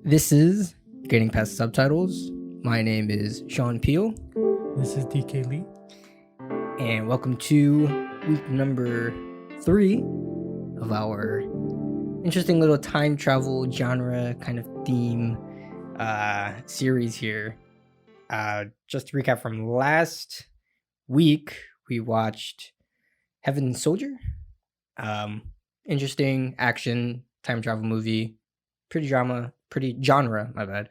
This is Getting Past Subtitles. My name is Sean Peel, This is DK Lee. and welcome to week number 3 of our interesting little time travel genre kind of theme series here. Just to recap from last week, we watched Heaven Soldier. Interesting action time travel movie. Pretty genre, my bad.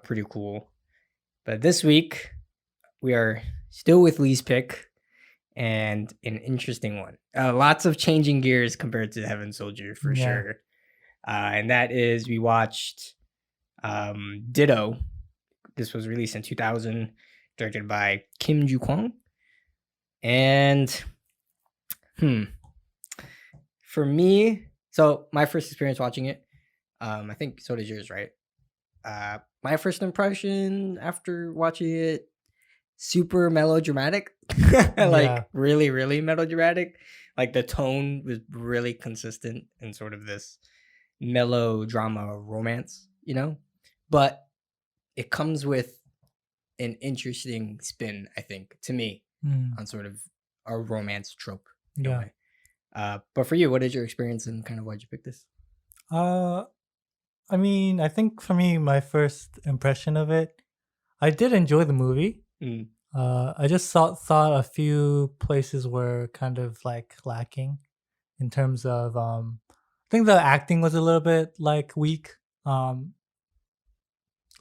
Pretty cool. But this week, we are still with Lee's pick and an interesting one. Lots of changing gears compared to Heaven Soldier for sure. And that is, we watched Ditto. This was released in 2000, directed by Kim Jeong-Kwon. And for me, so my first experience watching it, I think so did yours, right? My first impression after watching it, super melodramatic. Really, really melodramatic. Like the tone was really consistent in sort of this melodrama romance, but it comes with an interesting spin, I think, to me, on sort of a romance trope in a way. But for you, what is your experience and kind of why'd you pick this? I mean, I think for me, my first impression of it, I did enjoy the movie. I just thought a few places were kind of like lacking in terms of I think the acting was a little bit like weak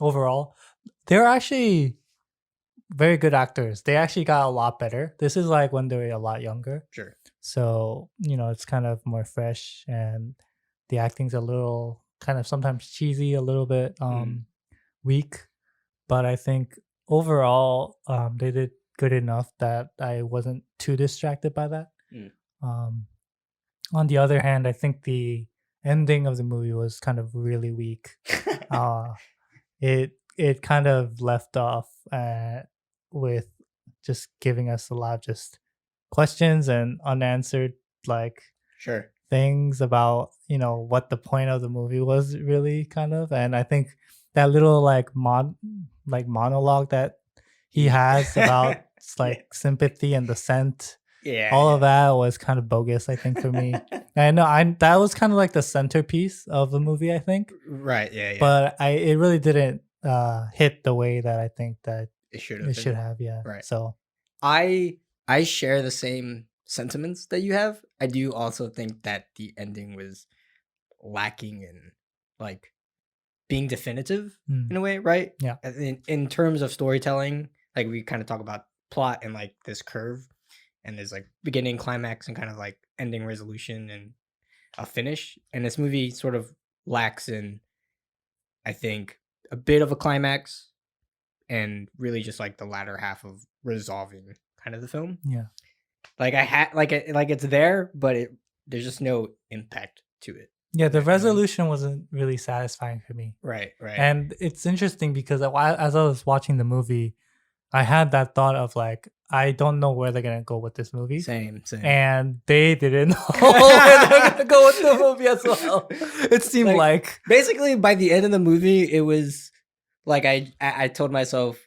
overall. They're actually very good actors. They actually got a lot better. This is like when they were a lot younger. Sure. So, it's kind of more fresh, and the acting's a little kind of sometimes cheesy, a little bit weak. But I think overall, they did good enough that I wasn't too distracted by that. On the other hand, I think the ending of the movie was kind of really weak. It kind of left off with just giving us a lot of just questions and unanswered things about what the point of the movie was really, kind of. And I think that little monologue that he has about sympathy and the scent, of that was kind of bogus, I think, for me. And that was kind of like the centerpiece of the movie, I think. Right. Yeah. But it really didn't hit the way that I think that it should have. Yeah. Right. So I share the same sentiments that you have. I do also think that the ending was lacking in being definitive in a way, right? Yeah. In terms of storytelling, we kind of talk about plot and this curve, and there's beginning, climax, and kind of ending, resolution, and a finish. And this movie sort of lacks in, I think, a bit of a climax, and really just the latter half of resolving kind of the film. Yeah. It's there, but there's just no impact to it. Yeah, the resolution wasn't really satisfying for me. Right. And it's interesting because as I was watching the movie, I had that thought of I don't know where they're gonna go with this movie. Same. And they didn't know where they're gonna go with the movie as well. It seemed basically by the end of the movie, it was I told myself,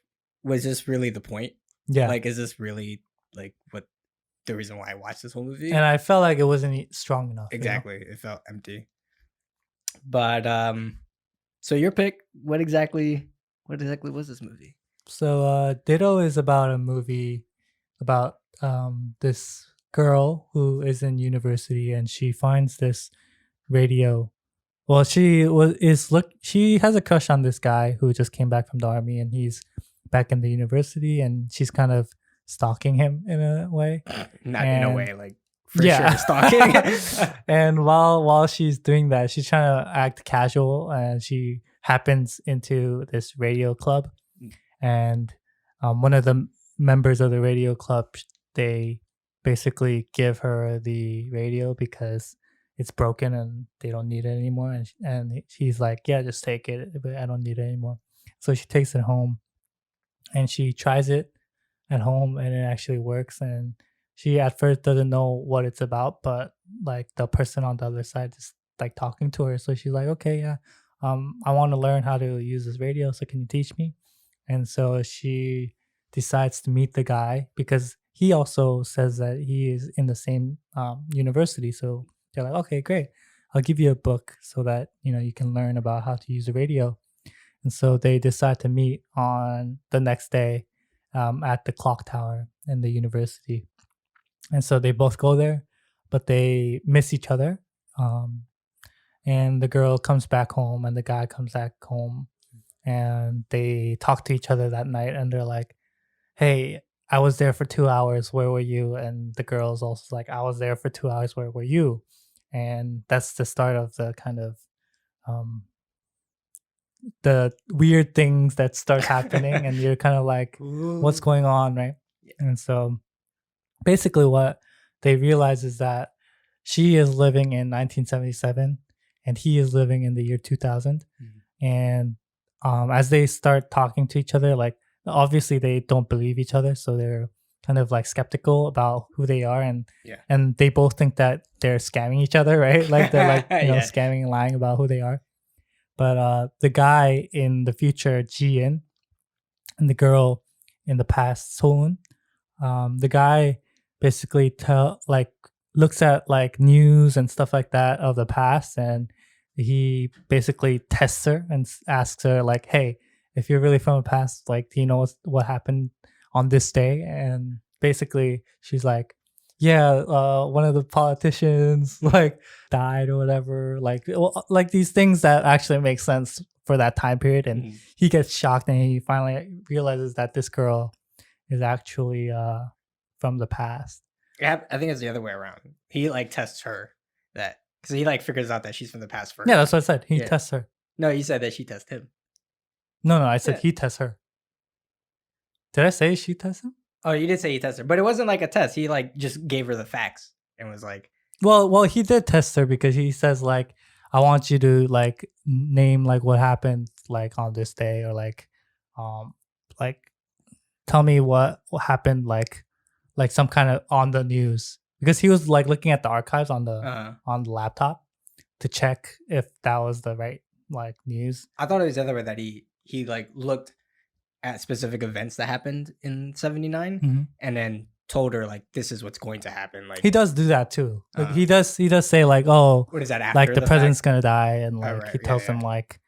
was this really the point? Yeah. Is this really what the reason why I watched this whole movie? And I felt like it wasn't strong enough. Exactly. It felt empty. But so your pick, what exactly was this movie? So Ditto is about a movie about this girl who is in university, and she finds this radio. Well, she has a crush on this guy who just came back from the army, and he's back in the university, and she's kind of stalking him in a way. In a way, for sure stalking. And while she's doing that, she's trying to act casual, and she happens into this radio club. And one of the members of the radio club, they basically give her the radio because it's broken and they don't need it anymore. And she's like, yeah, just take it, but I don't need it anymore. So she takes it home, and she tries it at home, and it actually works. And she at first doesn't know what it's about, but the person on the other side is talking to her. So she's like, okay, yeah, I want to learn how to use this radio, so can you teach me? And so she decides to meet the guy because he also says that he is in the same university. So they're like, okay, great. I'll give you a book so that you can learn about how to use the radio. And so they decide to meet on the next day at the clock tower in the university. And so they both go there, but they miss each other. And the girl comes back home and the guy comes back home, and they talk to each other that night, and they're like, hey, I was there for 2 hours, where were you? And the girl's also like, I was there for 2 hours, where were you? And that's the start of the kind of the weird things that start happening, and you're kind of like, what's going on, right? Yeah. And so basically what they realize is that she is living in 1977 and he is living in the year 2000. And as they start talking to each other, like obviously they don't believe each other, so they're kind of like skeptical about who they are, and they both think that they're scamming each other, right? Like they're like scamming and lying about who they are. But the guy in the future, Ji-in, and the girl in the past, Soon, the guy basically looks at like news and stuff like that of the past, and he basically tests her and asks her like, hey, if you're really from the past, like, do you know what happened on this day? And basically she's like, yeah, one of the politicians like died or whatever, like these things that actually make sense for that time period. And he gets shocked, and he finally realizes that this girl is actually from the past. Yeah, I think it's the other way around. He like tests her that because he like figures out that she's from the past first. Yeah, that's what I said. He tests her. No, you said that she tests him. No, I said he tests her. Did I say she tests him? Oh, you did say he tested her, but it wasn't like a test. He like just gave her the facts and was like, well, he did test her because he says like, I want you to like name like what happened like on this day, or like tell me what happened like some kind of on the news, because he was like looking at the archives on the laptop to check if that was the right like news. I thought it was the other way, that he like looked at specific events that happened in 79 and then told her like, this is what's going to happen. Like he does do that too. Like he does say like, oh, what is that after like the president's fact? gonna die, and like he tells him like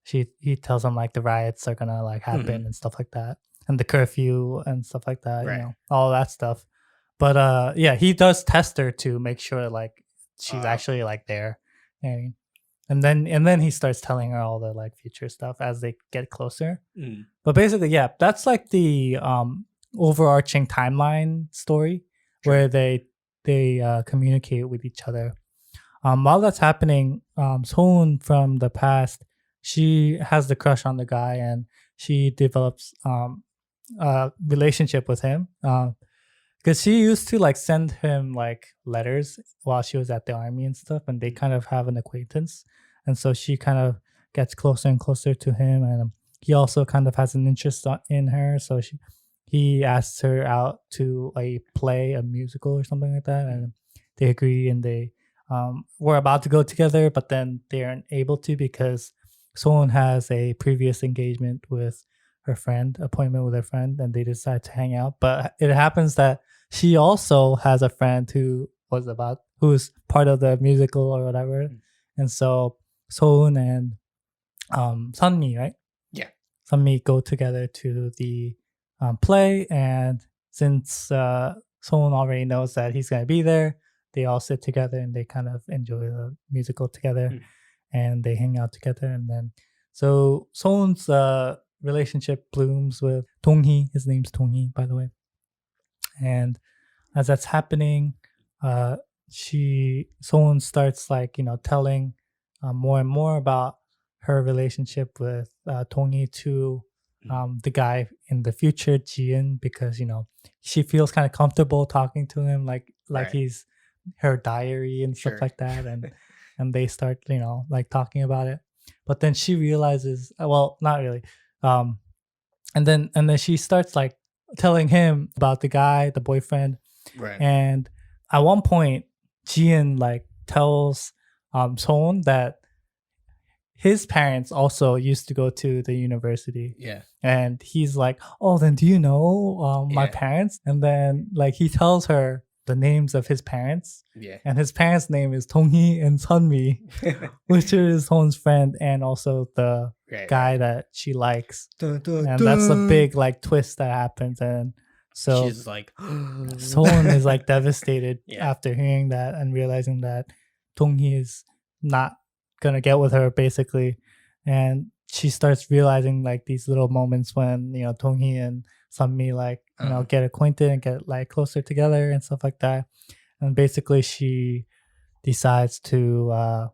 he tells him like the riots are gonna like happen and stuff like that, and the curfew and stuff like that, all that stuff. But he does test her to make sure like she's actually like there. And then he starts telling her all the like future stuff as they get closer. But basically, that's like the overarching timeline story where they communicate with each other. While that's happening, Soon from the past, she has the crush on the guy, and she develops a relationship with him. Because she used to like send him like letters while she was at the army and stuff, and they kind of have an acquaintance. And so she kind of gets closer and closer to him, and he also kind of has an interest in her. So he asks her out to a play, a musical or something like that, and they agree, and they were about to go together, but then they aren't able to because someone has a previous engagement with appointment with her friend, and they decide to hang out. But it happens that she also has a friend who's part of the musical or whatever. And so Soon and Sunmi, right? Yeah. Sunmi go together to the play, and since Soon already knows that he's going to be there, they all sit together and they kind of enjoy the musical together, and they hang out together. And then so Soon's relationship blooms with Dong-hee. His name's Dong-hee, by the way. And as that's happening, Soon starts like telling more and more about her relationship with Dong-hee to the guy in the future, Ji-in, because she feels kind of comfortable talking to him like he's her diary and stuff like that, and they start like talking about it. But then she realizes, well, not really. And then she starts like telling him about the guy, the boyfriend. Right. And at one point, Ji-in like tells Soon that his parents also used to go to the university. Yeah. And he's like, oh, then do you know my Yeah. parents? And then like he tells her the names of his parents. Yeah. And his parents' name is Tonghi and Sunmi, which is Hon's friend and also the guy that she likes. Dun, dun, And dun. that's a big like twist that happens. And so she's like, Sohn is like devastated Yeah. after hearing that and realizing that Tonghi is not gonna get with her basically. And she starts realizing like these little moments when, you know, Tonghi and Sunmi like, you know, get acquainted and get like closer together and stuff like that. And basically she decides to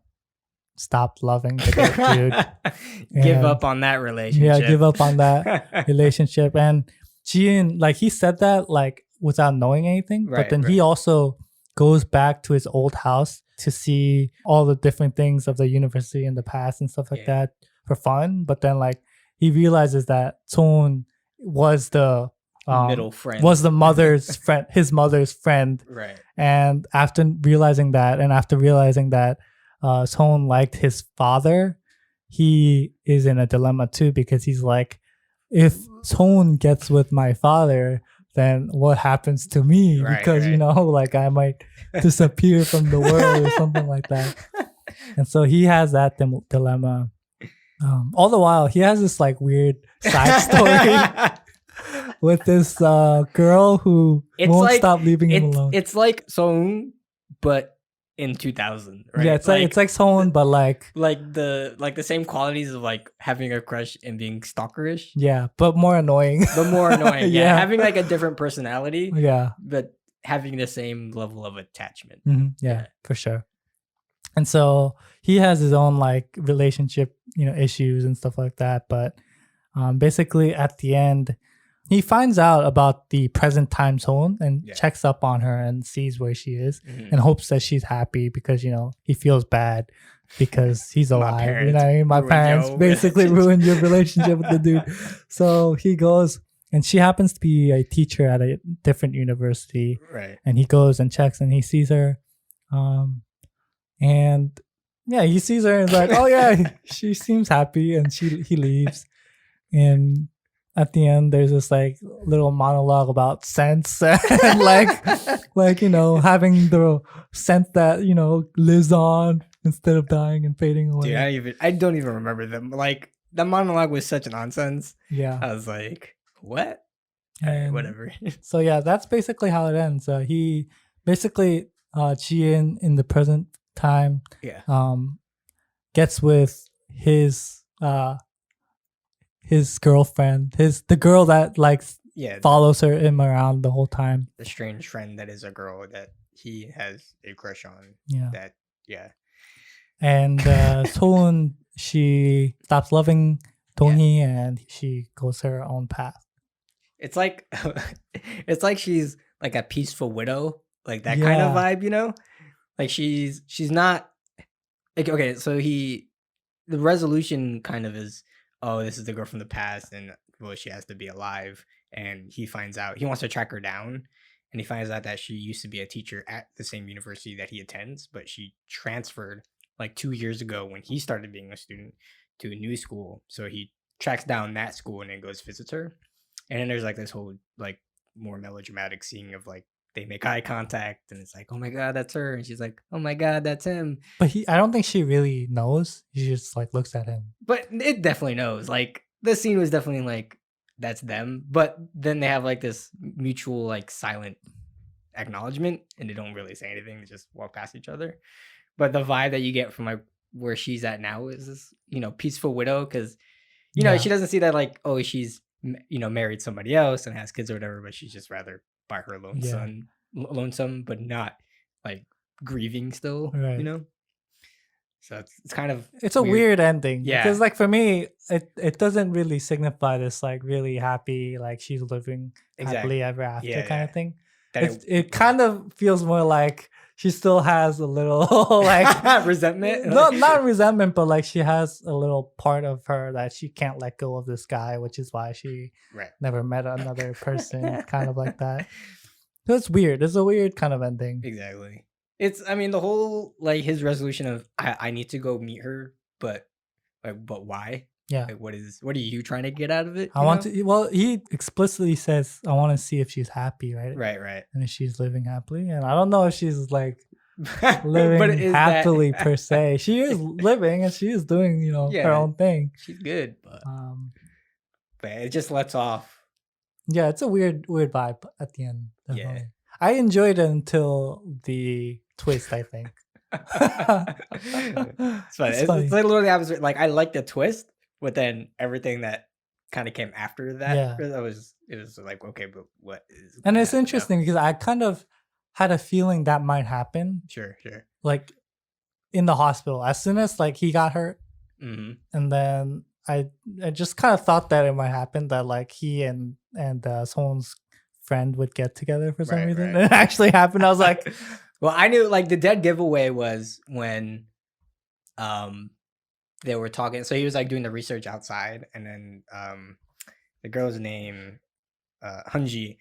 stop loving the dude. Give And- up on that relationship. Yeah, give up on that relationship. And Jian, like he said that like without knowing anything, but then he also goes back to his old house to see all the different things of the university in the past and stuff like that for fun. But then like he realizes that Son was the middle friend, was the mother's friend, his mother's friend. Right. And after realizing that Son liked his father, he is in a dilemma too, because he's like, if Son gets with my father, then what happens to me? Because you know, like I might disappear from the world or something like that. And so he has that dilemma. All the while, he has this like weird side story with this girl who won't stop leaving him alone. It's like Song, but in 2000, right? Yeah, it's like Son, but like the same qualities of like having a crush and being stalkerish. Yeah, but more annoying. But more annoying. Yeah. Having like a different personality. Yeah, but having the same level of attachment. Yeah, for sure. And so he has his own like relationship, you know, issues and stuff like that. But basically at the end, he finds out about the present time Son and checks up on her and sees where she is and hopes that she's happy, because, you know, he feels bad because he's alive. You know what I mean? My parents basically ruined your relationship with the dude. So he goes, and she happens to be a teacher at a different university. Right. And he goes and checks and he sees her. And yeah, he sees her and is like, oh yeah, she seems happy, and he leaves. And at the end, there's this like little monologue about sense and like, you know, having the scent that, you know, lives on instead of dying and fading away. Dude, I don't even remember them. Like the monologue was such nonsense. Yeah. I was like, what? And whatever. So yeah, that's basically how it ends. He basically Jian in the present time gets with his girlfriend, the girl that like follows him around the whole time. The strange friend that is a girl that he has a crush on. Yeah. And Soon, she stops loving Tonghi and she goes her own path. It's like she's like a peaceful widow, like that kind of vibe, you know? Like she's not like, okay, so the resolution kind of is, oh, this is the girl from the past, and well, she has to be alive. And he finds out, he wants to track her down, and he finds out that she used to be a teacher at the same university that he attends, but she transferred like 2 years ago when he started being a student to a new school. So he tracks down that school and then goes visits her. And then there's like this whole like more melodramatic scene of like they make eye contact and it's like, oh my god, that's her, and she's like, oh my god, that's him. But I don't think she really knows. She just like looks at him. But it definitely knows. Like the scene was definitely like, that's them. But then they have like this mutual like silent acknowledgement, and they don't really say anything. They just walk past each other. But the vibe that you get from like where she's at now is this, you know, peaceful widow, because you know she doesn't see that like, oh, she's, you know, married somebody else and has kids or whatever, but she's just rather by her lonesome, but not like grieving still, you know. So it's kind of a weird ending, yeah, because like for me it doesn't really signify this like really happy, like she's living happily ever after kind of thing. It kind of feels more like she still has a little like resentment. No, not resentment, but like she has a little part of her that she can't let go of this guy, which is why she never met another person, kind of like that. So it's weird. It's a weird kind of ending. Exactly. It's, I mean, the whole like his resolution of I need to go meet her, but Like, but why? Yeah. Like, what are you trying to get out of it? I want to. Well, he explicitly says, "I want to see if she's happy, right? Right. And if she's living happily." And I don't know if she's like But living is happily that per se. She is living and she is doing, her yeah, own thing. she's good, Um, but it just lets off. yeah, it's a weird vibe at the end. Definitely. Yeah. I enjoyed it until the twist, I think. It's funny. It's funny. like literally opposite. Like I like the twist, but then everything that kind of came after that, Yeah. it was like, okay, but what is? And it's interesting because I kind of had a feeling that might happen. Sure. Like in the hospital, as soon as like he got hurt, and then I just kind of thought that it might happen, that like he and someone's friend would get together for some reason. Right. And it actually happened. I was like, well, I knew like the dead giveaway was when they were talking. So he was like doing the research outside, and then the girl's name Hunji,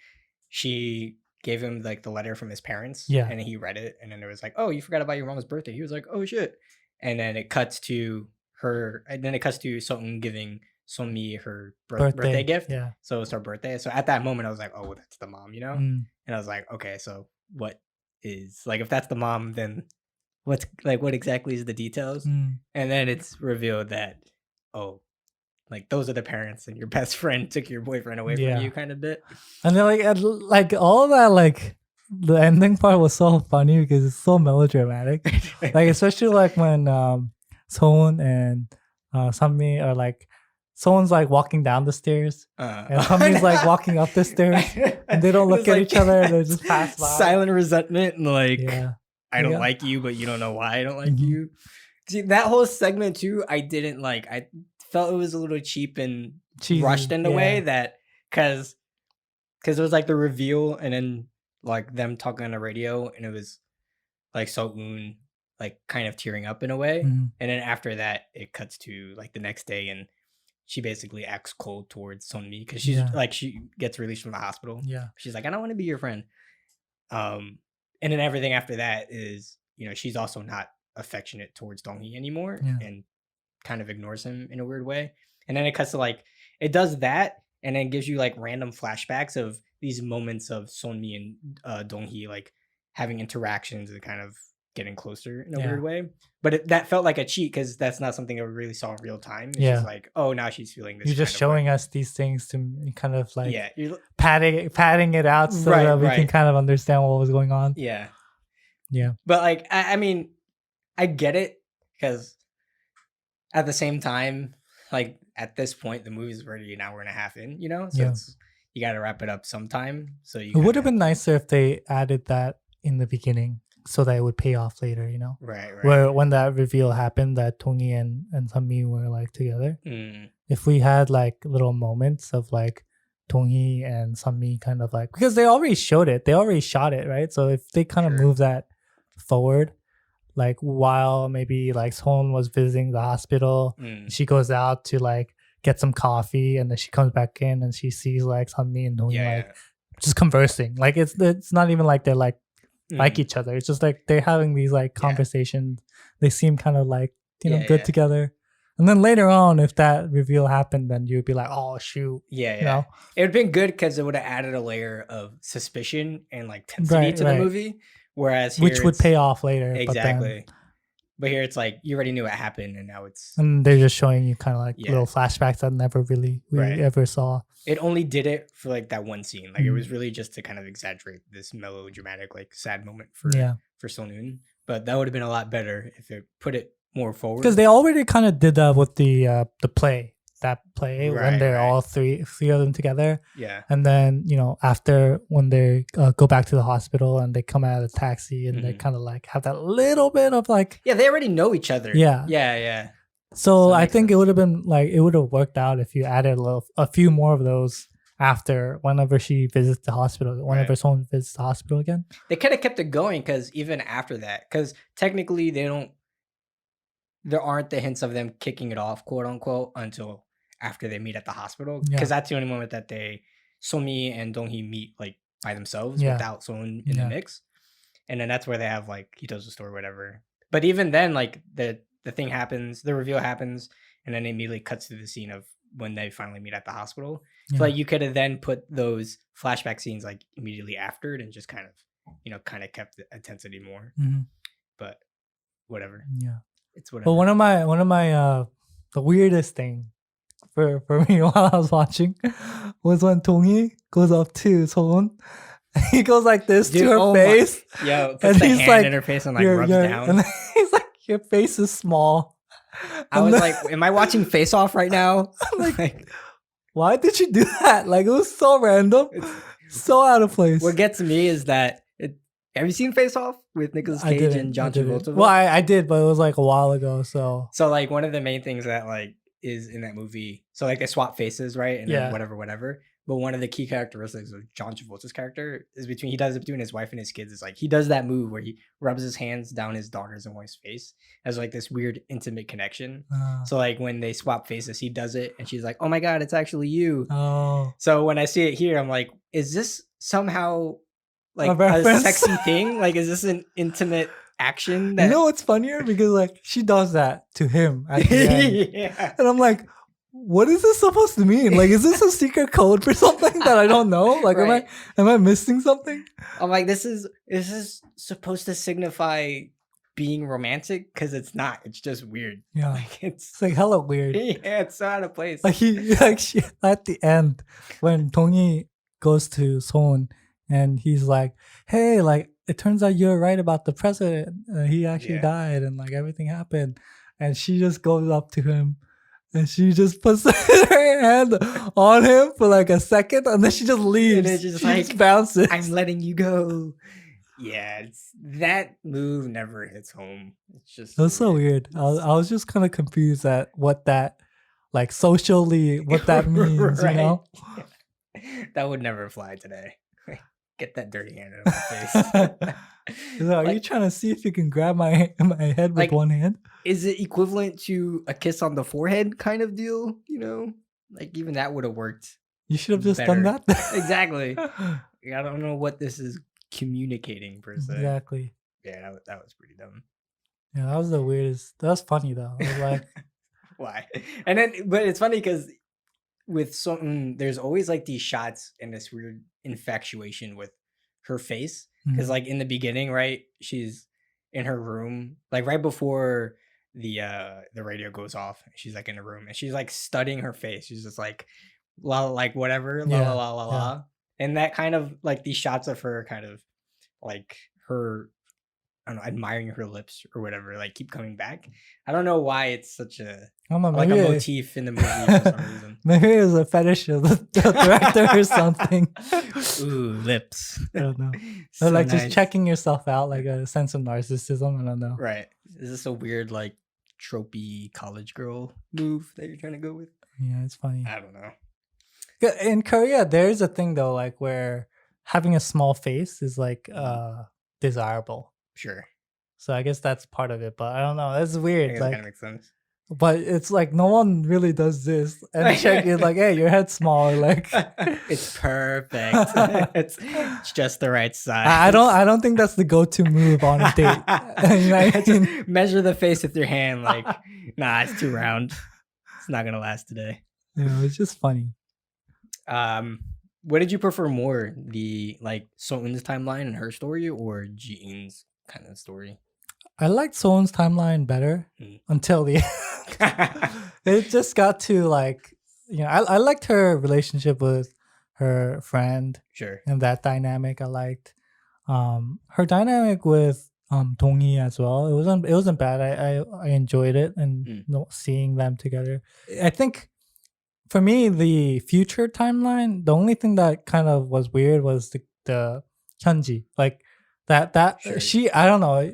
she gave him like the letter from his parents, and he read it, and then it was like, oh, you forgot about your mom's birthday. He was like, oh shit. And then it cuts to her, and then it cuts to Song giving Sonmi her birthday gift. Yeah. So it's her birthday. So at that moment I was like, oh, that's the mom, and I was like, okay, so what is, like, if that's the mom, then what exactly is the details? And then it's revealed that, oh, like those are the parents, and your best friend took your boyfriend away from you, kind of bit. And then like all that, like the ending part was so funny because it's so melodramatic. Like especially like when Sohn and Sunmi are like, someone's like walking down the stairs and Sunmi's like walking up the stairs, and they don't look at each other, and they just pass by. Silent resentment, and like, I don't like you, but you don't know why I don't like you. See, that whole segment too, I didn't like. I felt it was a little cheap and cheesy, rushed in a way that, because it was like the reveal, and then like them talking on the radio, and it was like So-eun like kind of tearing up in a way, and then after that it cuts to like the next day, and she basically acts cold towards Sunmi because she's like, she gets released from the hospital. Yeah, she's like, I don't want to be your friend. And then everything after that is, she's also not affectionate towards Dong-hee anymore, and kind of ignores him in a weird way. And then it cuts to like, it does that, and then gives you like random flashbacks of these moments of Sunmi and Dong-hee like having interactions and kind of getting closer in a weird way. But that felt like a cheat, because that's not something that we really saw in real time. It's just like, oh, now she's feeling this. You're just showing us these things to kind of like you're padding it out so that we can kind of understand what was going on. Yeah. But like, I mean, I get it, because at the same time, like at this point, the movie's already an hour and a half in, so you got to wrap it up sometime. So it would have been nicer if they added that in the beginning, so that it would pay off later, Right. Where when that reveal happened that Dong-hee and Sunmi were like together, if we had like little moments of like Dong-hee and Sunmi kind of like, because they already showed it, they already shot it, right? So if they kind of move that forward, like while maybe like Sohn was visiting the hospital, she goes out to like get some coffee, and then she comes back in and she sees like Sunmi and Dong-hee like just conversing. Like it's not even like they're like each other. It's just like they're having these like conversations. They seem kind of like good together. And then later on, if that reveal happened, then you'd be like, oh shoot. It would have been good, because it would have added a layer of suspicion and like tensity to the movie. Whereas here, which would pay off later. Exactly. But here it's like, you already knew what happened, and now it's, and they're just showing you kind of like little flashbacks that never really ever saw. It only did it for like that one scene. Like it was really just to kind of exaggerate this melodramatic, like sad moment for So-eun. But that would have been a lot better if it put it more forward. Because they already kind of did that with the play. That play when they're all three of them together. Yeah. And then, after when they go back to the hospital and they come out of the taxi, and they kind of like have that little bit of like, they already know each other. Yeah. So I think it would have been like, it would have worked out if you added a few more of those after, whenever she visits the hospital, whenever someone visits the hospital again. They could have kept it going, because even after that, because technically there aren't the hints of them kicking it off, quote unquote, until after they meet at the hospital, because that's the only moment that Sunmi and Dong-hee meet like by themselves without Sohn in the mix, and then that's where they have like, he tells the story, whatever. But even then, like the thing happens, the reveal happens, and then it immediately cuts to the scene of when they finally meet at the hospital. Yeah. So like you could have then put those flashback scenes like immediately after it and just kind of kept the intensity more. Mhm. But whatever, Yeah. it's whatever. But one of my the weirdest thing for me while I was watching was when Donghee goes up to Sohn. He goes like this Dude, to her oh my- face. Yo, puts And the he's hand like, in her face and like Your- rubs your- down. And then he's like, your face is small. I And was then- like, am I watching Face Off right now? like, why did you do that? Like, it was so random, so out of place. What gets me is that have you seen Face Off with Nicolas I Cage didn't, and John I didn't. Travolta? Well, I did, but it was like a while ago. So So like one of the main things that like is in that movie, so like they swap faces, right? And Yeah. then whatever. But one of the key characteristics of John Travolta's character is he does it between his wife and his kids. Is like he does that move where he rubs his hands down his daughter's and wife's face as like this weird intimate connection. So like when they swap faces, he does it and she's like, "Oh my god, it's actually you." oh, So when I see it here, I'm like, is this somehow like A a reference? sexy thing? Like, is this an intimate action? That you know what's funnier? Because like she does that to him at the end. yeah. And I'm like, what is this supposed to mean? Like, is this a secret code for something that I don't know? Like, Right. am I missing something? I'm like, this is supposed to signify being romantic because it's not. It's just weird. Yeah, Like it's like hella weird. yeah, it's so out of place. Like she at the end when Donghee goes to Sohn and he's like, hey, like it turns out you're right about the president. He actually Yeah. died and like everything happened. And she just goes up to him and she just puts her hand on him for like a second and then she just leaves. it's just she like, just bounces. I'm letting you go. Yeah, that move never hits home. It's just It was so weird. I was just kind of confused at what that, like socially, what that means, you Right. know? That would never fly today. Get that dirty hand out of my face. So are you Like, trying to see if you can grab my head with Like- one hand? is it equivalent to a kiss on the forehead kind of deal? You know, like even that would have worked. You should have just done better. that. Exactly. I don't know what this is communicating per se. Exactly. Yeah, that was pretty dumb. Yeah, that was the weirdest. That was funny though. I was like, Why? And then, but it's funny because with something, there's always like these shots and this weird infatuation with her face. Because mhm. like in the beginning, right, she's in her room, like right before the radio goes off. She's like in a room and she's like studying her face. She's just like la like whatever la Yeah, la la la yeah. la. And that kind of like these shots of her kind of like her, I don't know, admiring her lips or whatever, like keep coming back. I don't know why it's such a I don't know, like a maybe, motif in the movie for some reason. maybe it was a fetish of the director or something. Ooh, lips. I don't know. So Or like nice. just checking yourself out, like a sense of narcissism. I don't know. Right. Is this a weird like tropey college girl move that you're trying to go with? Yeah, it's funny. I don't know. In Korea, there is a thing though, like where having a small face is like desirable. Sure. So I guess that's part of it, but I don't know. That's I weird. guess that Like, kind of makes sense. but it's like no one really does this. And check it like, hey, your head's small. Like, It's perfect. it's just the right size. I don't think that's the go-to move on a date. You know what I mean? Just measure the face with your hand. Like, nah, it's too round. It's not gonna last today. Yeah, it's just funny. What did you prefer more, the like Soeun's timeline and her story, or Ji-in's kind of story? I liked Sohn's timeline better Mm. until the it just got to like, you know, I liked her relationship with her friend Sure. and that dynamic. I liked her dynamic with Donghee as well. It wasn't bad. I enjoyed it and Mm. seeing them together. I think for me the future timeline, the only thing that kind of was weird was the Hyunji. Like that Sure. she, I don't know.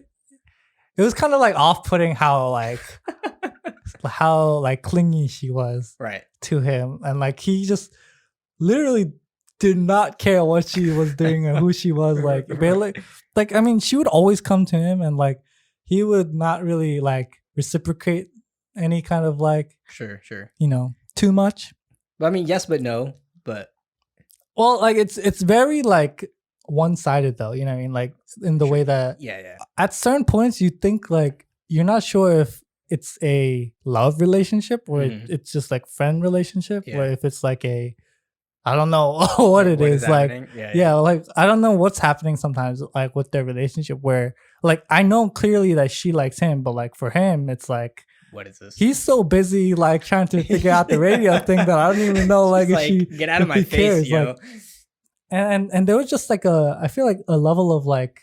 It was kind of like off-putting how like clingy she was Right. to him, and like he just literally did not care what she was doing or who she was. Like barely, like I mean, she would always come to him, and like he would not really like reciprocate any kind of like, Sure. you know, too much. But I mean, yes, but no. But Well, like it's very like one-sided though. You know what I mean? Like in the way that yeah. at certain points you think like you're not sure if it's a love relationship or Mhm. it's just like friend relationship, Yeah. or if it's like a, I don't know what it What is. Like, happening? yeah, like I don't know what's happening sometimes, like with their relationship, where like I know clearly that she likes him, but like for him, it's like What is this? he's so busy like trying to figure out the radio thing that I don't even know like She's if she get out of if my he face, cares. yo. Like, and there was just like a, I feel like a level of like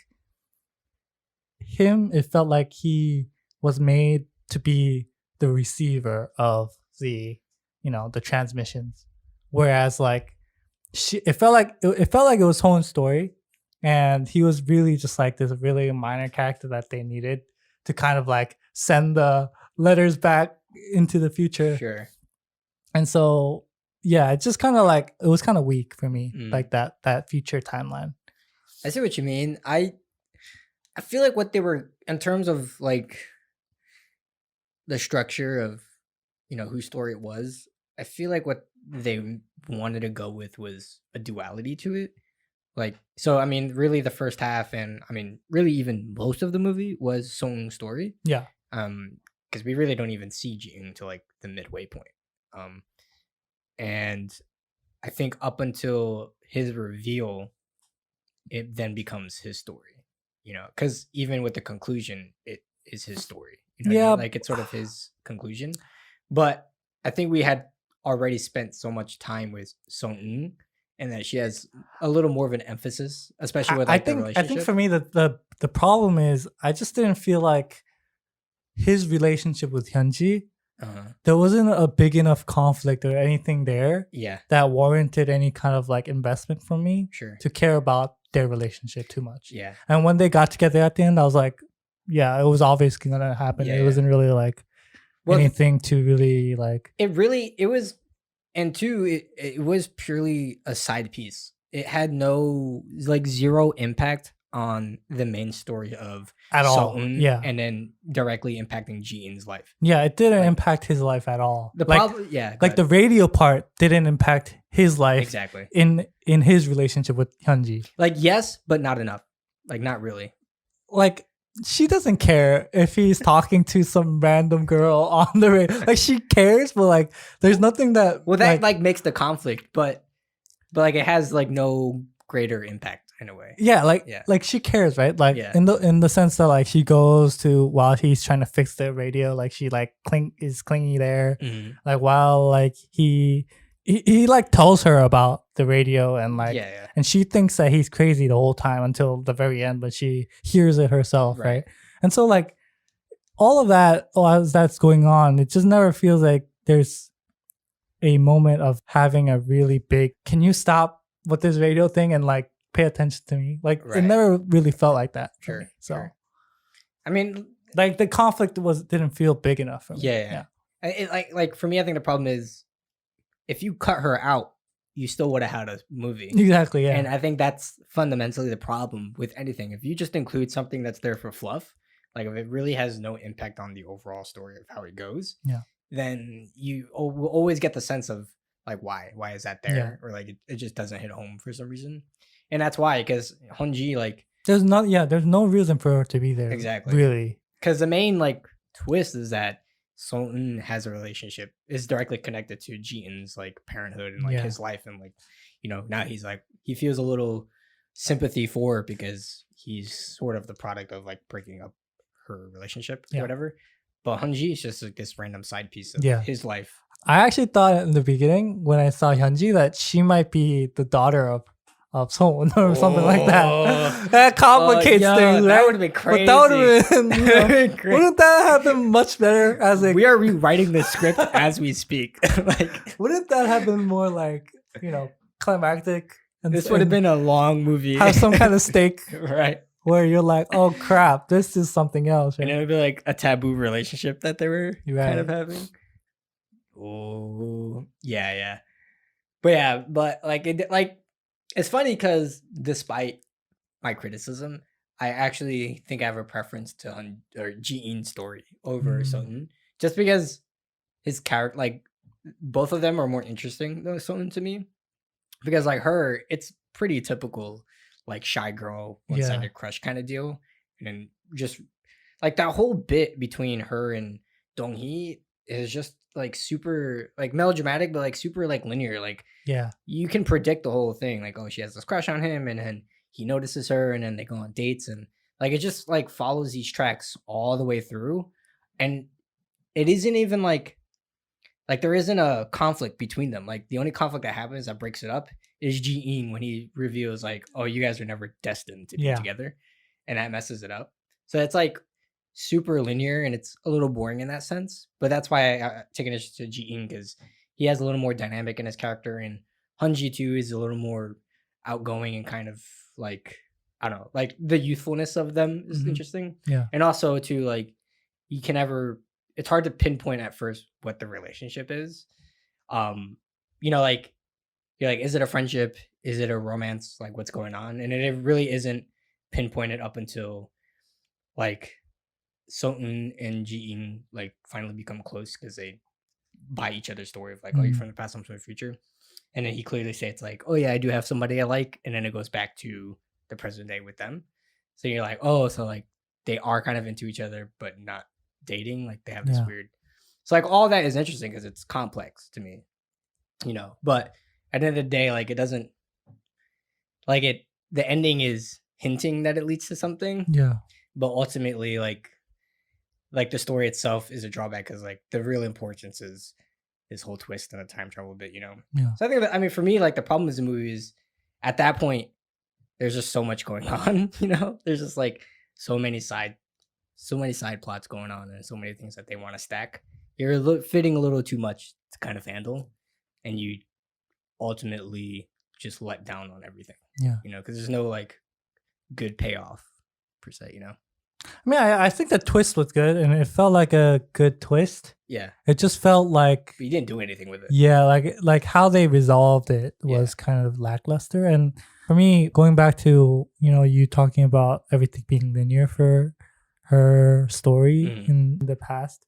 him. It felt like he was made to be the receiver of the, you know, the transmissions, whereas like it felt like it was Hohen's story, and he was really just like this really minor character that they needed to kind of like send the letters back into the future. Sure. And so yeah, it just kind of like it was kind of weak for me, Mm. like that future timeline. I see what you mean. I feel like what they were in terms of like the structure of, you know, whose story it was. I feel like what they wanted to go with was a duality to it. Like, so I mean, really, the first half, and I mean, really, even most of the movie was Song's story. Yeah. Because we really don't even see Ji until like the midway point. And I think up until his reveal, it then becomes his story. You know, because even with the conclusion, it is his story. You know what I Yeah. mean? Like it's sort of his conclusion. But I think we had already spent so much time with Song, and that she has a little more of an emphasis, especially with like the I relationship. think for me the problem is I just didn't feel like his relationship with Hyunji, there wasn't a big enough conflict or anything there Yeah, that warranted any kind of like investment from me sure. to care about their relationship too much. Yeah, And when they got together at the end, I was like, yeah, it was obviously gonna happen. Yeah, It wasn't really like well, anything to really like. it was, and two, it was purely a side piece. It had no like zero impact on the main story of At all. Song, Yeah. and then directly impacting Ji-in's life. Yeah, it didn't Like, impact his life at all. The like, problem, yeah, go like the ahead. radio part didn't impact his life Exactly. in his relationship with Hyunji. Like yes, but not enough. Like not really. Like she doesn't care if he's talking to some random girl on the radio. Like she cares, but like there's nothing that Well, that like makes the conflict, but like it has like no greater impact in a way. yeah, like Yeah. like she cares, right? Like Yeah. in the sense that like she goes to while he's trying to fix the radio, like she like is clingy there. Mhm. Like while like he like tells her about the radio and like Yeah. and she thinks that he's crazy the whole time until the very end, but she hears it herself, right? And so like all of that, as that's going on, it just never feels like there's a moment of having a really big, can you stop with this radio thing and like pay attention to me? Like it never really felt like that. For me. So Sure. I mean, like the conflict didn't feel big enough for me. yeah. It, like for me, I think the problem is if you cut her out, you still would have had a movie. Exactly, yeah. And I think that's fundamentally the problem with anything. If you just include something that's there for fluff, like if it really has no impact on the overall story of how it goes, yeah, then you will always get the sense of like why is that there, or like it just doesn't hit home for some reason. And that's why, because Hunji, like there's no reason for her to be there. Exactly. Really. Because the main like twist is that Song has a relationship, is directly connected to Ji-in's like parenthood and like his life, and like, you know, now he's like he feels a little sympathy for her because he's sort of the product of like breaking up her relationship or whatever. But Hunji is just like this random side piece of his life. I actually thought in the beginning when I saw Hyunji that she might be the daughter of Song or something like that. That complicates things, right? That would have been crazy. But that would have been, you know, wouldn't that have been much better as a... We are rewriting the script as we speak. Like, wouldn't that have been more like, you know, climactic? And this would have been a long movie. Have some kind of stake. Right. Where you're like, oh crap, this is something else. Right? And it would be like a taboo relationship that they were kind of having. Oh, yeah. But like it's funny because despite my criticism, I actually think I have a preference to Ji-in's story over Song, just because his character, like both of them are more interesting than Song to me. Because like her, it's pretty typical like shy girl, one-sided crush kind of deal, and then just like that whole bit between her and Dong-hee is just like super like melodramatic, but like super like linear. Like Yeah. you can predict the whole thing. Like, oh, she has this crush on him, and then he notices her, and then they go on dates, and like it just like follows these tracks all the way through. And it isn't even like there isn't a conflict between them. Like the only conflict that happens that breaks it up is Ji-in when he reveals like, oh, you guys are never destined to be Yeah. together, and that messes it up. So it's like super linear and it's a little boring in that sense. But that's why I take an interest to Ji-in because he has a little more dynamic in his character, and Hunji too is a little more outgoing and kind of like I don't know, like the youthfulness of them is Mhm. interesting, Yeah. and also too like you can never it's hard to pinpoint at first what the relationship is. Um, like you're like, is it a friendship? Is it a romance? Like what's going on? And it really isn't pinpointed up until like Soten and Ji-in like finally become close because they buy each other's story of like, oh, you're Mm. from the past, I'm from the future. And then he clearly states like, oh yeah, I do have somebody I like, and then it goes back to the present day with them. So you're like, oh, so like they are kind of into each other, but not dating. Like they have this Yeah. weird. So like all that is interesting because it's complex to me, But at the end of the day, like it doesn't like it. The ending is hinting that it leads to something, Yeah. but ultimately, like the story itself is a drawback because like the real importance is this whole twist and the time travel bit. Yeah. So I think that I mean for me, like the problem with the movie is at that point there's just so much going on. There's just like so many side plots going on and so many things that they want to stack. You're fitting a little too much to kind of handle, and you ultimately just let down on everything. Yeah. Because there's no like good payoff per se. I mean, I think the twist was good, and it felt like a good twist. Yeah, It just felt like, but you didn't do anything with it. yeah, like how they resolved it was kind of lackluster. And for me, going back to you talking about everything being linear for her story in the past,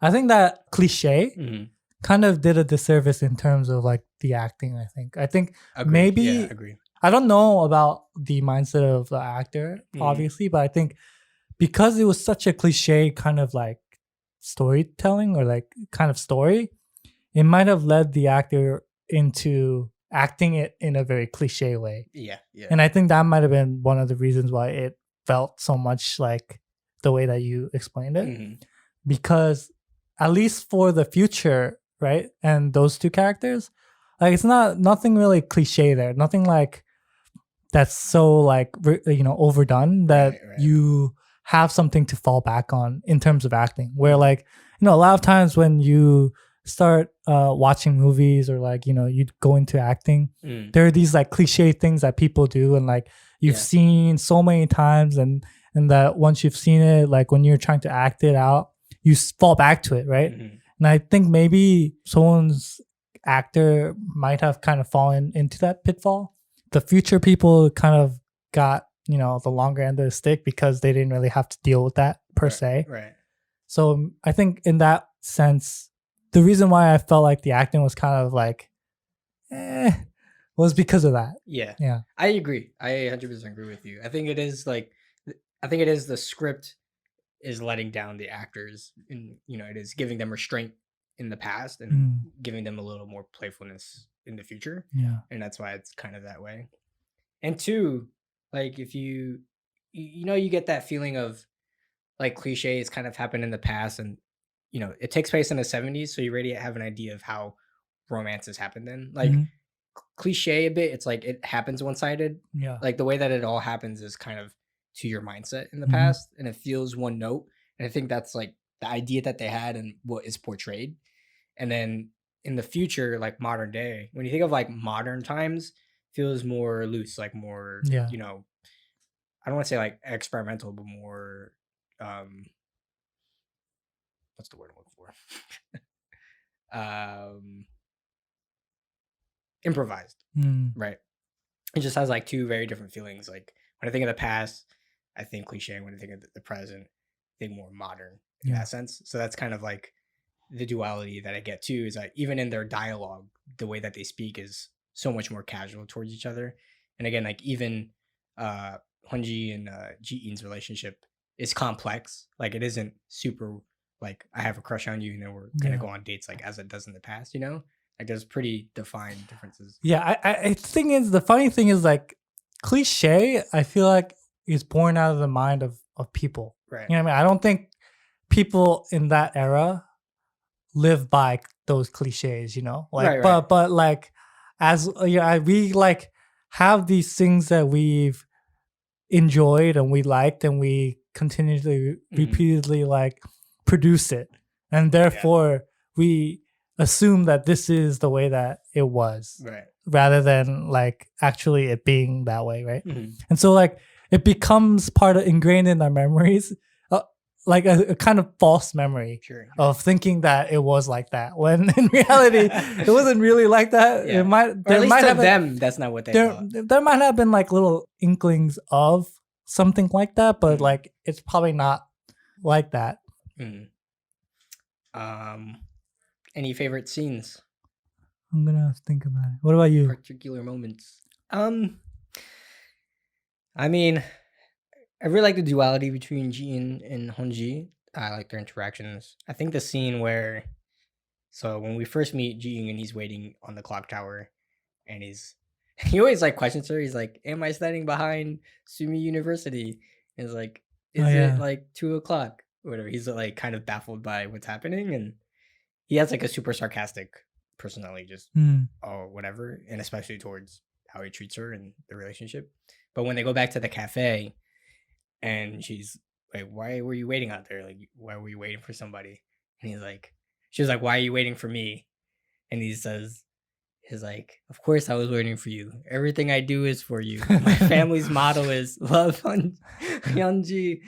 I think that cliche kind of did a disservice in terms of like the acting. I think Agreed. maybe Yeah, agree. I don't know about the mindset of the actor, obviously, but I think because it was such a cliche kind of like storytelling or like kind of story, it might have led the actor into acting it in a very cliche way. Yeah, yeah. And I think that might have been one of the reasons why it felt so much like the way that you explained it. Because at least for the future, right? And those two characters, like it's nothing really cliche there. Nothing like that's so like overdone that Right. you have something to fall back on in terms of acting. Where like a lot of times when you start watching movies or like you go into acting, there are these like cliche things that people do and like you've seen so many times, and that once you've seen it, like when you're trying to act it out, you fall back to it, right? And I think maybe someone's actor might have kind of fallen into that pitfall. The future people kind of got the longer end of the stick because they didn't really have to deal with that per se. Right. So I think in that sense, the reason why I felt like the acting was kind of like was because of that. Yeah. Yeah. I agree. I 100% agree with you. I think it is the script is letting down the actors, and it is giving them restraint in the past and giving them a little more playfulness in the future. Yeah. And that's why it's kind of that way. And two, like if you get that feeling of like cliches kind of happened in the past, and it takes place in the 70s, so you already have an idea of how romances happen then. Like cliche a bit, it's like it happens one-sided. Yeah. Like the way that it all happens is kind of to your mindset in the past, and it feels one note. And I think that's like the idea that they had and what is portrayed. And then in the future, like modern day, when you think of like modern times, feels more loose, like more, Yeah. I don't want to say like experimental, but more, what's the word I'm looking for? Improvised, right? It just has like two very different feelings. Like when I think of the past, I think cliche. When I think of the present, I think more modern in that sense. So that's kind of like the duality that I get too, is that even in their dialogue, the way that they speak is so much more casual towards each other. And again, like even Hunji and Ji-in's relationship is complex. Like it isn't super like I have a crush on you, and then we're gonna Yeah. go on dates like as it does in the past. You know, like there's pretty defined differences. Yeah, the funny thing is like cliche. I feel like is born out of the mind of people. Right. You know what I mean? I don't think people in that era live by those cliches. You know, like Right, right. but like as we like have these things that we've enjoyed and we liked and we continually repeatedly like produce it, and therefore we assume that this is the way that it was, Right. rather than like actually it being that way, right? Mhm. And so like it becomes part of ingrained in our memories, like a kind of false memory Sure. of thinking that it was like that, when in reality it wasn't really like that. Yeah. It might, Or at there least might to have been, them, that's not what they there thought. there might have been like little inklings of something like that, but like it's probably not like that. Mhm. Any favorite scenes? I'm gonna think about it. What about you? Particular moments? I mean, I really like the duality between Jin and Honji. I like their interactions. I think the scene where, so when we first meet Jin and he's waiting on the clock tower, and he always like questions her. He's like, "Am I standing behind Sumi University?" And he's like, "Is it like 2:00 or whatever?" He's like kind of baffled by what's happening, and he has like a super sarcastic personality, just or whatever, and especially towards how he treats her and the relationship. But when they go back to the cafe, and she's like, "Why were you waiting out there? Like, why were you waiting for somebody?" And she was like, "Why are you waiting for me?" And he's like, "Of course I was waiting for you. Everything I do is for you. My family's motto is love Hyunji."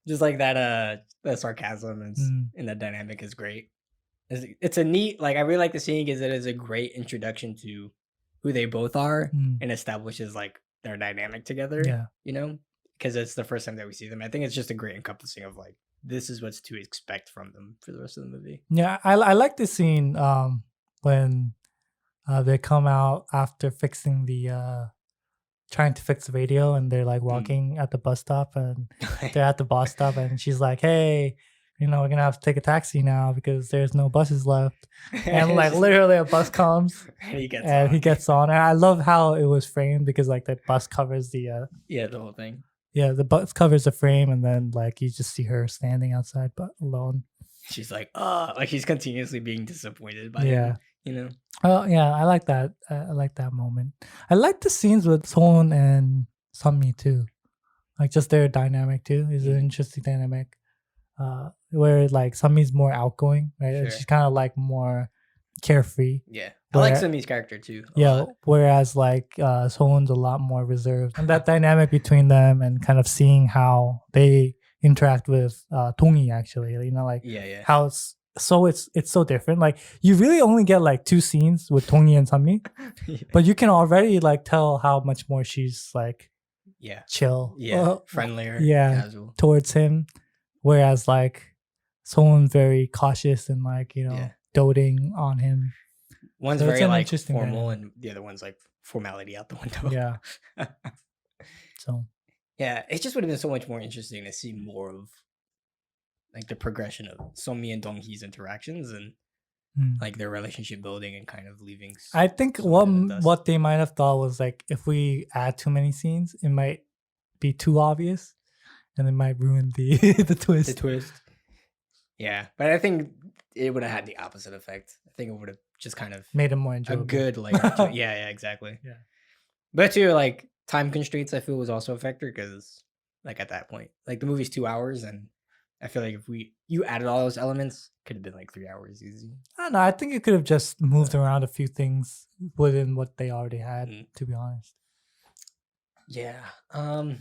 Just like that, the sarcasm and the dynamic is great. It's a neat, like I really like the scene because it is a great introduction to who they both are and establishes like their dynamic together. Yeah. You know, because it's the first time that we see them. I think it's just a great encompassing of like this is what's to expect from them for the rest of the movie. Yeah, I like the scene when they come out after fixing the trying to fix the radio, and they're like walking at the bus stop, and they're at the bus stop, and she's like, "Hey, we're gonna have to take a taxi now because there's no buses left." And like literally a bus comes and he gets on. And I love how it was framed because like the bus covers the the whole thing. Yeah, the bus covers the frame, and then like you just see her standing outside but alone. She's like, like he's continuously being disappointed by him, you know? Oh yeah, I like that. I like that moment. I like the scenes with Sohn and Sunmi too. Like just their dynamic too is an interesting dynamic. Where like Sunmi's more outgoing, right? And she's kind of like more carefree. Yeah, I like Sunmi's character too. Whereas like Sohon's a lot more reserved, and that dynamic between them, and kind of seeing how they interact with Dongi, actually, like how it's so different. Like you really only get like 2 scenes with Dongi and Sunmi, but you can already like tell how much more she's like chill, friendlier, casual towards him, whereas like Sohon's very cautious and like doting on him. One's very like formal, and the other one's like formality out the window. Yeah. So yeah, it just would have been so much more interesting to see more of like the progression of Sunmi and Donghee's interactions and like their relationship building and kind of leaving. I think what they might have thought was like, if we add too many scenes, it might be too obvious, and it might ruin the the twist. The twist. Yeah, but I think it would have had the opposite effect. I think it would have just kind of made it more enjoyable. A good layer. Yeah, exactly. Yeah. But too, like time constraints, I feel was also a factor because, like at that point, like the movie's 2 hours, and I feel like if you added all those elements, could have been like 3 hours easy. I don't know. I think it could have just moved around a few things within what they already had. To be honest. Yeah. I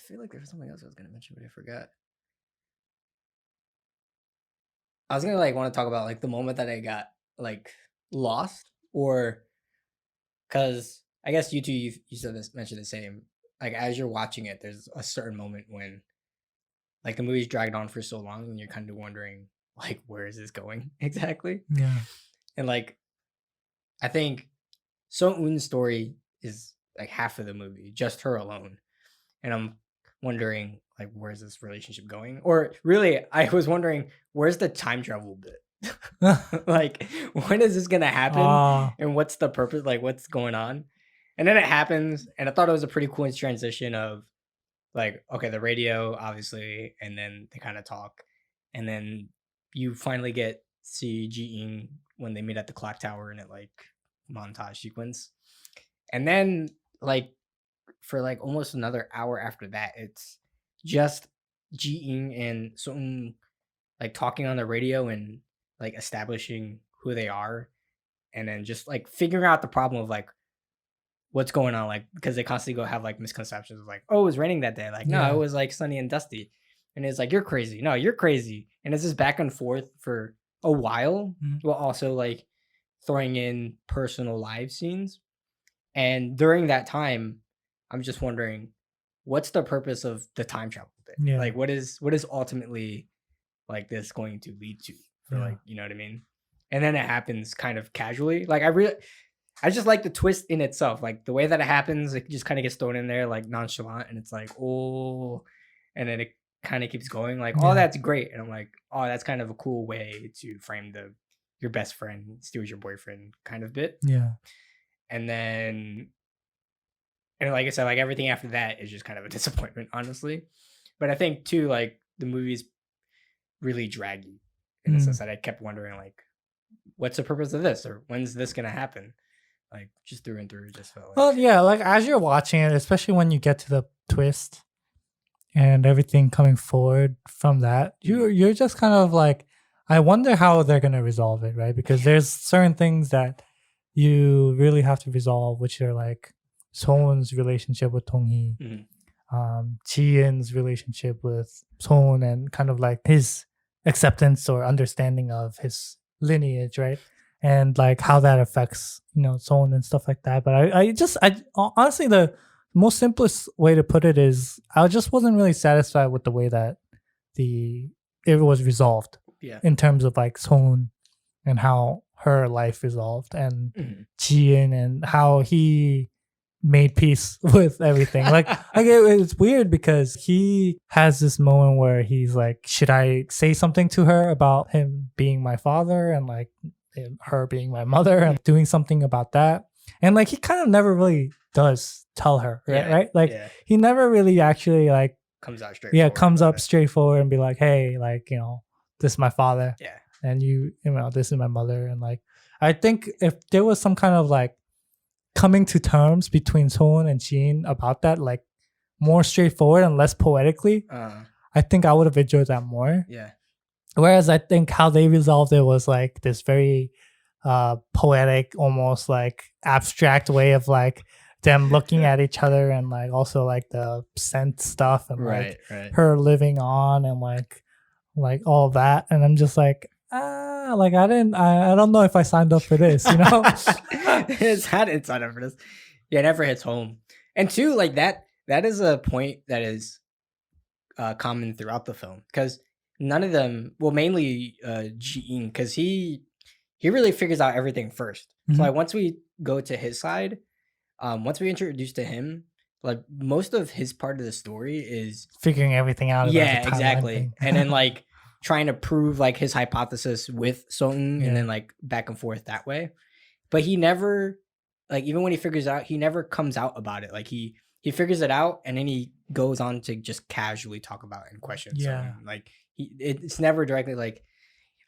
feel like there was something else I was gonna mention, but I forgot. I was gonna like want to talk about like the moment that I got like lost, or because I guess you two you said this, mentioned the same. Like as you're watching it, there's a certain moment when like the movie's dragged on for so long, and you're kind of wondering like where is this going exactly? Yeah. And like I think Sung-Eun's story is like half of the movie, just her alone, and I'm wondering like, where's this relationship going? Or really, I was wondering, where's the time travel bit? Like, when is this gonna happen? Ah, And what's the purpose? Like, what's going on? And then it happens, and I thought it was a pretty cool transition of like, okay, the radio, obviously, and then they kind of talk, and then you finally get see Ji when they meet at the clock tower in it like montage sequence, and then like for like almost another hour after that, it's just Ji and Sung like talking on the radio and like establishing who they are, and then just like figuring out the problem of like what's going on, like because they constantly go have like misconceptions of like, oh, it was raining that day, like no, it yeah. was like sunny and dusty, and it's like you're crazy, no, you're crazy, and it's just back and forth for a while, Mhm. while also like throwing in personal live scenes. And during that time, I'm just wondering, what's the purpose of the time travel thing? Yeah. Like, what is ultimately like this going to lead to for Yeah. like, you know what I mean? And then it happens kind of casually. Like I just like the twist in itself. Like the way that it happens, it just kind of gets thrown in there like nonchalant, and it's like, oh, and then it kind of keeps going. Like, oh, Yeah. that's great. And I'm like, oh, that's kind of a cool way to frame the your best friend steals your boyfriend kind of bit. Yeah. And then and like I said, like everything after that is just kind of a disappointment, honestly. But I think too, like the movie's really draggy in the sense Mm. that I kept wondering, like, what's the purpose of this, or when's this gonna happen? Like, just through and through, it just felt Well, like, yeah, like as you're watching it, especially when you get to the twist and everything coming forward from that, you're just kind of like, I wonder how they're gonna resolve it, right? Because there's certain things that you really have to resolve, which are like Sohun's relationship with Dong-hee, mhm, Ji-in's relationship with Sohun, and kind of like his acceptance or understanding of his lineage, right? And like how that affects, Sohun and stuff like that. But I honestly, the most simplest way to put it is I just wasn't really satisfied with the way that it was resolved yeah, in terms of like Sohun and how her life resolved, and mhm, Ji-in and how he made peace with everything. Like it's weird because he has this moment where he's like, should I say something to her about him being my father and like her being my mother and doing something about that? And like he kind of never really does tell her, right? yeah, Right? Like yeah, he never really actually like comes out straightforward comes about up it. straightforward and be like, hey, like, this is my father Yeah, and this is my mother. And like I think if there was some kind of like coming to terms between Sohn and Jin about that, like more straightforward and less poetically, I think I would have enjoyed that more. yeah, Whereas I think how they resolved it was like this very poetic, almost like abstract way of like them looking at each other, and like also like the scent stuff and right, like right. her living on and like all of that. And I'm just like, like I don't know if I signed up for this, It's sign up for this. Yeah, it never hits home. And two, like that is a point that is common throughout the film, because none of them, well, mainly Ji-in, because he really figures out everything first. So Mhm. like once we go to his side, once we introduce to him, like most of his part of the story is Figuring everything out about the yeah, timeline exactly, thing. and then like trying to prove like his hypothesis with Song, and Yeah. then like back and forth that way. But he never, like, even when he figures out, he never comes out about it. Like he figures it out, and then he goes on to just casually talk about it and question Yeah. something. Like it's never directly like,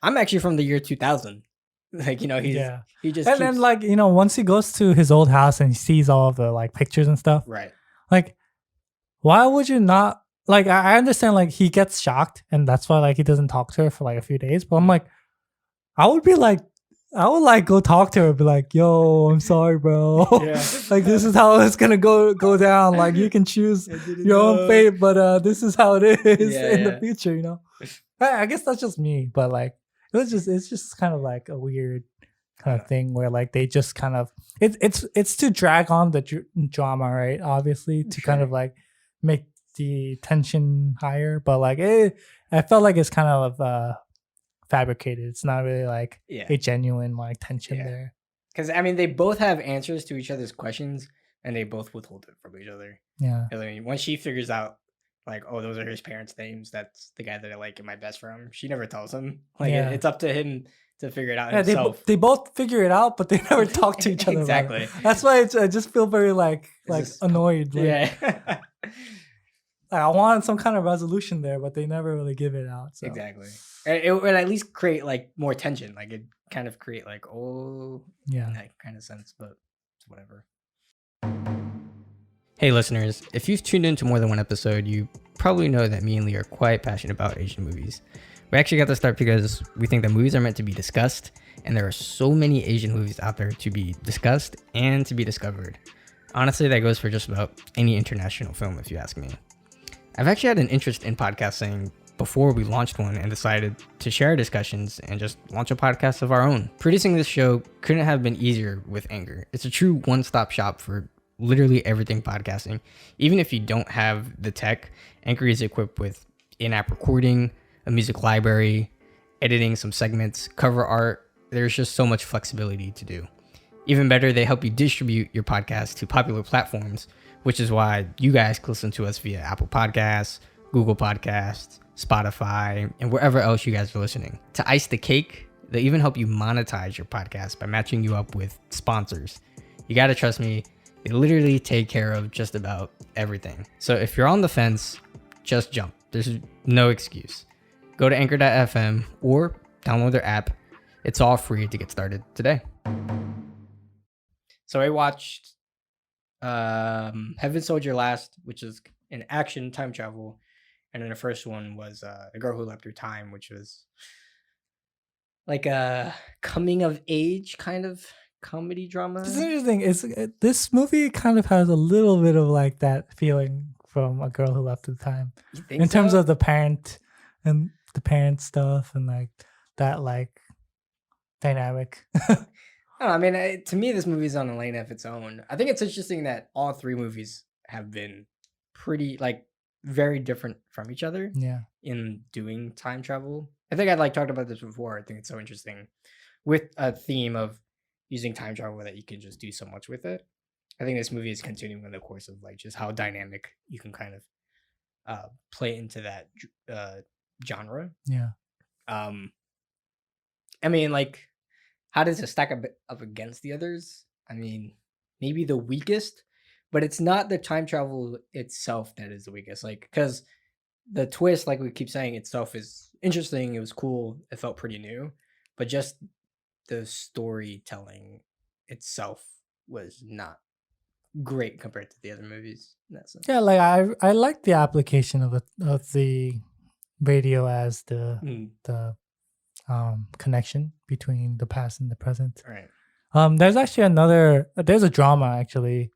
I'm actually from the year 2000. Like, Yeah. he just And keeps then like, once he goes to his old house and he sees all of the like pictures and stuff, right. like why would you not, like I understand like he gets shocked and that's why like he doesn't talk to her for like a few days. But I'm like, I would like go talk to her, be like, yo, I'm sorry, bro. Yeah. Like this is how it's gonna go down. Like you can choose your own fate, but this is how it is Yeah, in the yeah. future, I guess that's just me, but like it's just kind of like a weird kind of thing where like they just kind of it's to drag on the drama, right? Obviously to kind Sure. of like make the tension higher, but like I felt like it's kind of fabricated. It's not really like Yeah. a genuine like tension Yeah. there. Because I mean, they both have answers to each other's questions, and they both withhold it from each other. Yeah. 'Cause, I mean, once she figures out like, oh, those are his parents' names. That's the guy that I like and my best friend. She never tells him. Like Yeah. it's up to him to figure it out Yeah, himself. they both figure it out, but they never talk to each other about Exactly. it. That's why I just feel very like This- annoyed. Like, yeah. I want some kind of resolution there, but they never really give it out. So. Exactly. It would at least create like more tension. Like it kind of create like, oh, Yeah. in that kind of sense, but it's whatever. Hey listeners, if you've tuned into more than one episode, you probably know that me and Lee are quite passionate about Asian movies. We actually got to start because we think that movies are meant to be discussed, and there are so many Asian movies out there to be discussed and to be discovered. Honestly, that goes for just about any international film, if you ask me. I've actually had an interest in podcasting before we launched one and decided to share our discussions and just launch a podcast of our own. Producing this show couldn't have been easier with Anchor. It's a true one-stop shop for literally everything podcasting. Even if you don't have the tech, Anchor is equipped with in-app recording, a music library, editing some segments, cover art. There's just so much flexibility to do. Even better, they help you distribute your podcast to popular platforms, which is why you guys can listen to us via Apple Podcasts, Google Podcasts, Spotify, and wherever else you guys are listening. To ice the cake, they even help you monetize your podcast by matching you up with sponsors. You gotta trust me, they literally take care of just about everything. So if you're on the fence, just jump. There's no excuse. Go to anchor.fm or download their app. It's all free to get started today. So I watched Heaven Soldier last, which is an action time travel. And then the first one was The Girl Who Leapt Through Time, which was like a coming of age kind of comedy drama. It's interesting. This movie kind of has a little bit of like that feeling from A Girl Who Left Through Time in terms of the parent stuff and like that like dynamic. I mean, to me, this movie is on a lane of its own. I think it's interesting that all three movies have been pretty like very different from each other. Yeah. In doing time travel. I think I'd like talked about this before. I think it's so interesting with a theme of using time travel that you can just do so much with it. I think this movie is continuing in the course of like just how dynamic you can kind of play into that genre. Yeah. I mean, like, how does it stack up against the others? I mean, maybe the weakest, but it's not the time travel itself that is the weakest. Like, because the twist, like we keep saying, itself is interesting. It was cool. It felt pretty new, but just the storytelling itself was not great compared to the other movies in that sense. Yeah, like I like the application of the radio as the connection between the past and the present. Right. There's actually there's a drama actually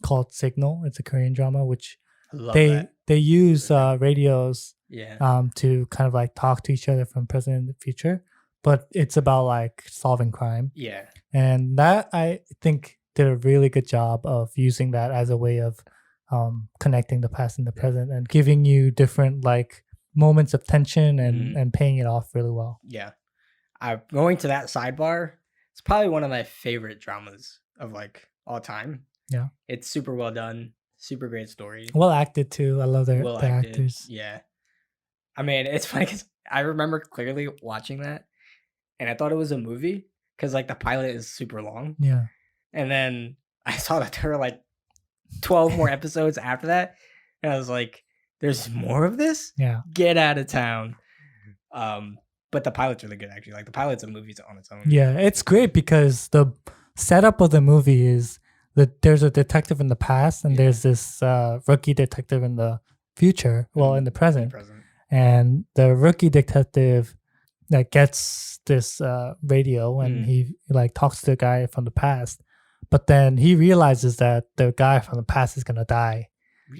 called Signal. It's a Korean drama which they use radios to kind of like talk to each other from present and the future, but it's about like solving crime. Yeah. And that I think did a really good job of using that as a way of connecting the past and the present and giving you different like moments of tension and paying it off really well. Yeah. Going to that sidebar, it's probably one of my favorite dramas of like all time. Yeah. It's super well done. Super great story. Well acted too. I love their actors. Yeah. I mean, it's funny because I remember clearly watching that and I thought it was a movie because like the pilot is super long. Yeah. And then I saw that there were like 12 more episodes after that. And I was like, there's more of this? Yeah. Get out of town. But the pilot's really good actually. Like the pilot's a movie on its own. Yeah, it's great because the setup of the movie is that there's a detective in the past and there's this rookie detective in the future, in the present. And the rookie detective that gets this radio and he like talks to the guy from the past, but then he realizes that the guy from the past is gonna die.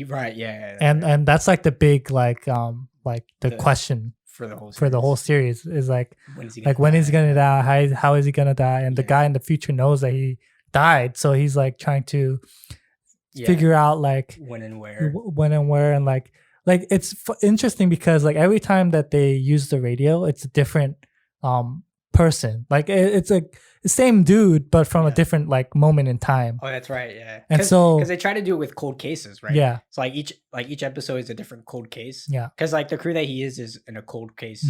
Right. Yeah. And that's like the big like the question for the whole series is like when is he gonna die? How is he gonna die? And the guy in the future knows that he died, so he's like trying to figure out like when and where and like it's interesting because like every time that they use the radio, it's a different person. Like it's a the same dude, but from a different like moment in time. Oh, that's right. Yeah. And so because they try to do it with cold cases, right? yeah, So like each episode is a different cold case. yeah, Because like the crew that he is in a cold case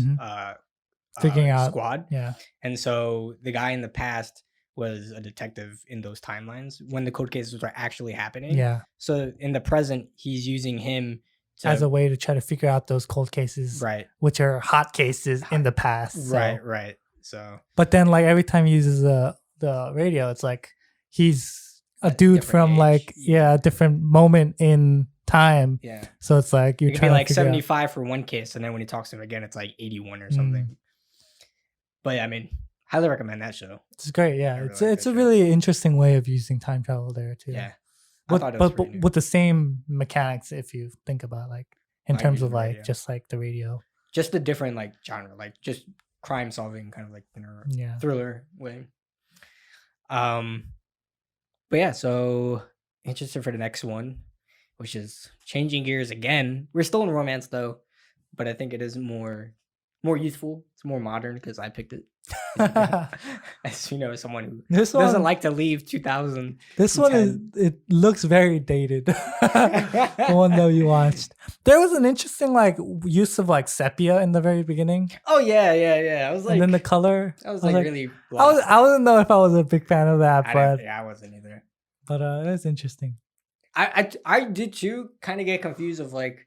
figuring out squad. yeah, And so the guy in the past was a detective in those timelines when the cold cases were actually happening. yeah. So in the present, he's using him As a way to try to figure out those cold cases, right, which are hot cases in the past. So. right. So, But then like every time he uses the radio, it's like he's a dude from age. like a different moment in time. Yeah. So it's like you're it could trying be like to figure 75 for one case, and then when he talks to him again, it's like 81 or something. But yeah, I mean, highly recommend that show. It's great. Yeah, I really it's like it's that a show. really interesting way of using time travel there too. Yeah. But, thought it was but pretty new. with the same mechanics, if you think about like in Like terms of using like radio. just like the radio. Just a different like genre, like just crime solving kind of like Yeah. thriller way. But yeah, so interested for the next one, which is changing gears again. We're still in romance though, but I think it is more youthful. It's more modern because I picked it. As you know, someone who This doesn't one, like to leave 2000. this one is it looks very dated. The one that you watched, there was an interesting like use of like sepia in the very beginning, Oh yeah. I was like, and then the color. I was like really. I wouldn't know if I was a big fan of that, but I wasn't either. it was interesting. I did too. Kind of get confused of like,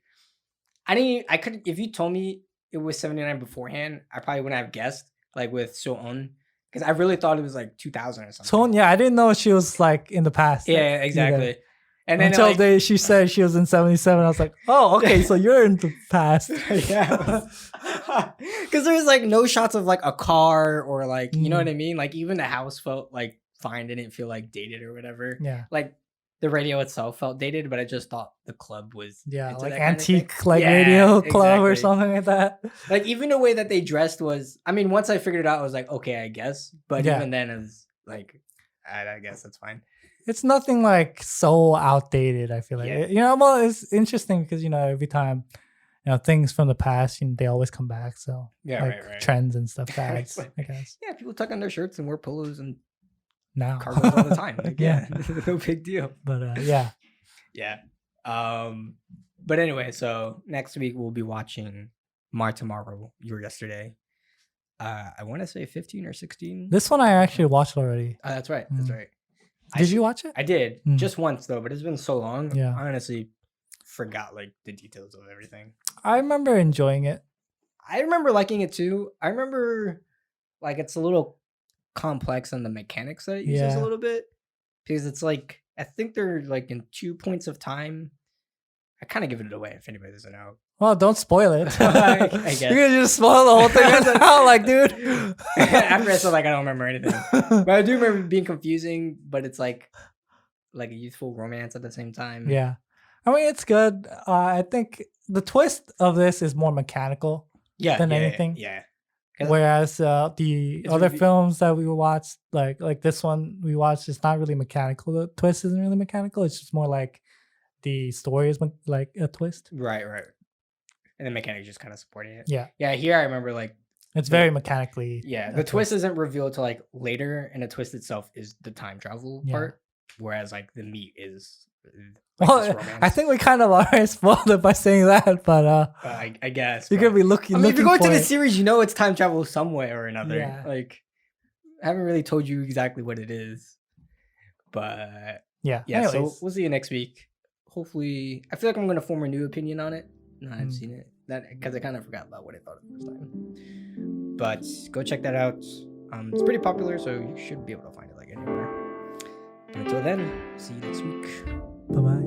I could if you told me it was 79 beforehand, I probably wouldn't have guessed like with So On, because I really thought it was like 2000 or something. So yeah, I didn't know she was like in the past. Yeah, exactly. either. And then Until she said she was in 77, I was like, oh, okay, so you're in the past. yeah, because there's like no shots of like a car or like you know what I mean. Like even the house felt like fine, didn't feel like dated or whatever. Yeah, like the radio itself felt dated, but I just thought the club was like that antique like radio club or exactly. something like that. Like even the way that they dressed was, I mean, once I figured it out, I was like, okay, I guess. But Yeah. even then, it was like, I guess that's fine. It's nothing like so outdated. I feel like Yeah. well, it's interesting because every time things from the past, they always come back. So Yeah, like right. trends and stuff, fads, Like, I guess. Yeah, people tuck on their shirts and wear polos and Now, cargos all the time. Like, Yeah. no big deal. but yeah. Yeah. But anyway, so next week we'll be watching My Tomorrow, Your Yesterday. I want to say 15 or 16. This one I actually watched already. That's right. That's right. Did you watch it? I did Mm. just once though, but it's been so long. Yeah. I honestly forgot like the details of everything. I remember enjoying it. I remember liking it too. I remember like it's a little complex on the mechanics that it uses a little bit because it's like I think they're like in 2 points of time. I kind of give it away if anybody doesn't know. Well, don't spoil it. I guess. You're gonna just spoil the whole thing right now, like, dude. After I said like I don't remember anything, but I do remember it being confusing. But it's like a youthful romance at the same time. Yeah, I mean it's good. I think the twist of this is more mechanical than anything. Yeah. Whereas the It's other really- films that we watched, like this one we watched, it's not really mechanical. The twist isn't really mechanical. It's just more like the story is like a twist. Right. And the mechanics just kind of supporting it. Yeah, Yeah. Here I remember like it's very mechanically. yeah, a the twist isn't revealed till like later, and the twist itself is the time travel Yeah. part. Whereas like the meat is. Well, this I romance. think we kind of already spoiled it by saying that, but I guess you're but- gonna be looking. I mean, if you're looking going to for the it. series, you know it's time travel some way or another. Yeah. Like, I haven't really told you exactly what it is, but Yeah. yeah. So Anyways. we'll see you next week. Hopefully, I feel like I'm going to form a new opinion on it. No, I've Mm. seen it because I kind of forgot about what I thought the first time. But go check that out. It's pretty popular, so you should be able to find it like anywhere. But until then, see you next week. Bye bye.